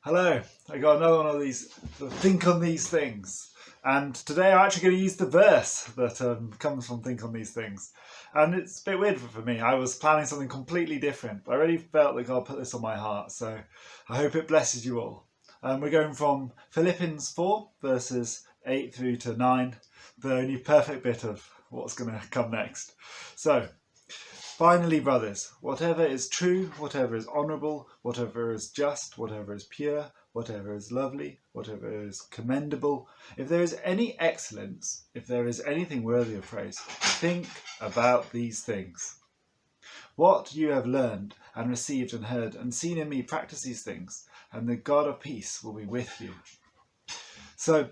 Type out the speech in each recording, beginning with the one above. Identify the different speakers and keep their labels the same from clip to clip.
Speaker 1: Hello, I got another one of these think on these things, and today I'm actually going to use the verse that comes from think on these things, and it's a bit weird for me. I was planning something completely different, but I really felt that God put this on my heart, so I hope it blesses you all. We're going from Philippians 4 verses 8 through to 9, the only perfect bit of what's going to come next. So, finally, brothers, whatever is true, whatever is honourable, whatever is just, whatever is pure, whatever is lovely, whatever is commendable, if there is any excellence, if there is anything worthy of praise, think about these things. What you have learned and received and heard and seen in me, practice these things, and the God of peace will be with you. So,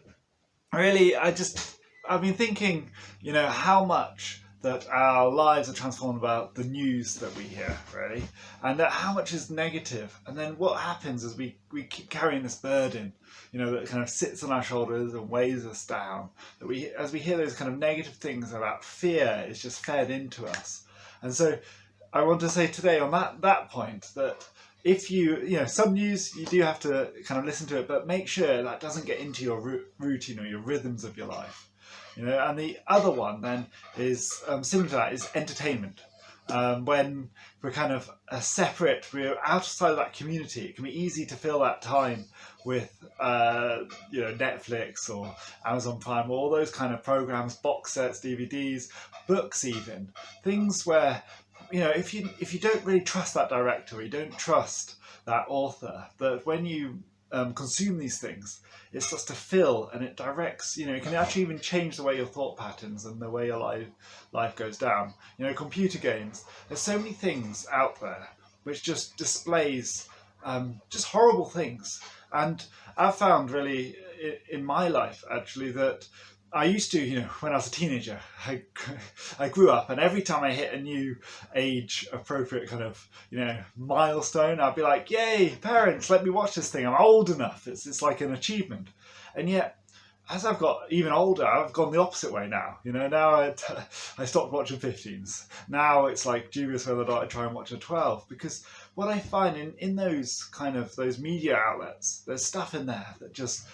Speaker 1: really, I've been thinking, how much that our lives are transformed about the news that we hear, really, and that how much is negative, and then what happens as we keep carrying this burden, that kind of sits on our shoulders and weighs us down, that as we hear those kind of negative things about fear, is just fed into us. And so I want to say today on that point that if some news, you do have to kind of listen to it, but make sure that doesn't get into your routine or your rhythms of your life. And the other one then is similar to that, is entertainment. When we're kind of separate, we're outside of that community, it can be easy to fill that time with Netflix or Amazon Prime, or all those kind of programs, box sets, DVDs, books, even things where if you don't really trust that director, or you don't trust that author, that when you consume these things, it starts to fill, and it directs, it can actually even change the way your thought patterns and the way your life goes down. Computer games, there's so many things out there which just displays just horrible things. And I've found really in my life actually that I used to, when I was a teenager, I grew up, and every time I hit a new age appropriate kind of, milestone, I'd be like, yay, parents, let me watch this thing. I'm old enough. It's like an achievement. And yet, as I've got even older, I've gone the opposite way now. Now I stopped watching 15s. Now it's like dubious whether or not I try and watch a 12, because what I find in those media outlets, there's stuff in there that just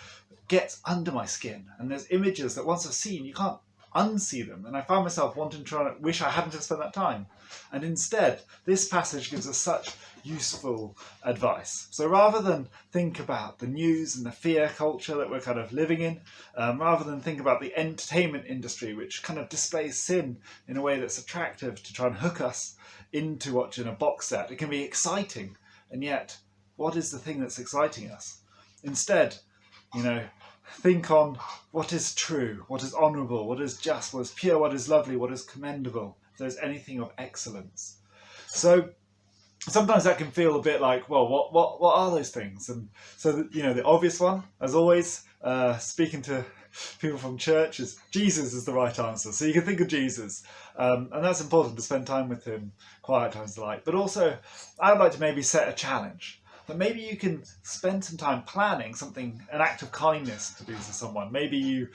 Speaker 1: gets under my skin, and there's images that once I've seen, you can't unsee them, and I find myself wish I hadn't spent that time. And instead, this passage gives us such useful advice. So rather than think about the news and the fear culture that we're kind of living in, rather than think about the entertainment industry, which kind of displays sin in a way that's attractive to try and hook us into watching a box set, it can be exciting, and yet, what is the thing that's exciting us? Instead, think on what is true, what is honourable, what is just, what is pure, what is lovely, what is commendable, if there's anything of excellence. So sometimes that can feel a bit like, well, what are those things? And so the obvious one, as always, speaking to people from church, is Jesus is the right answer. So you can think of Jesus, and that's important, to spend time with him, quiet times alike. But also, I would like to maybe set a challenge. But maybe you can spend some time planning something, an act of kindness to do to someone. Maybe you,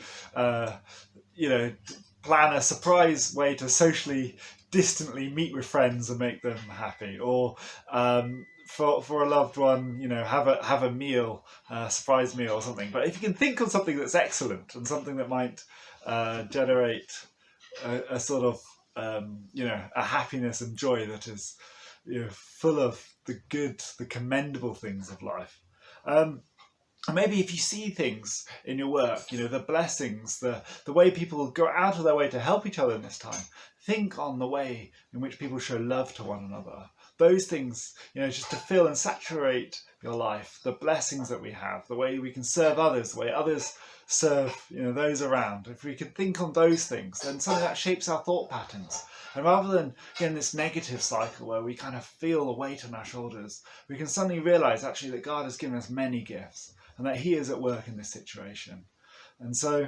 Speaker 1: plan a surprise way to socially, distantly meet with friends and make them happy. Or for a loved one, have a meal, a surprise meal or something. But if you can think of something that's excellent and something that might generate a sort of, a happiness and joy that is full of the good, the commendable things of life. And maybe if you see things in your work, the blessings, the way people go out of their way to help each other in this time, think on the way in which people show love to one another. Those things, just to fill and saturate your life, the blessings that we have, the way we can serve others, the way others serve those around. If we could think on those things, then something that shapes our thought patterns. And rather than getting this negative cycle where we kind of feel the weight on our shoulders, we can suddenly realise actually that God has given us many gifts and that he is at work in this situation. And so,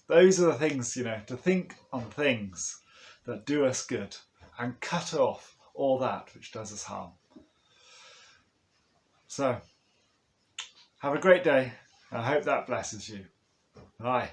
Speaker 1: those are the things, to think on things that do us good and cut off all that which does us harm. So, have a great day. I hope that blesses you. Bye.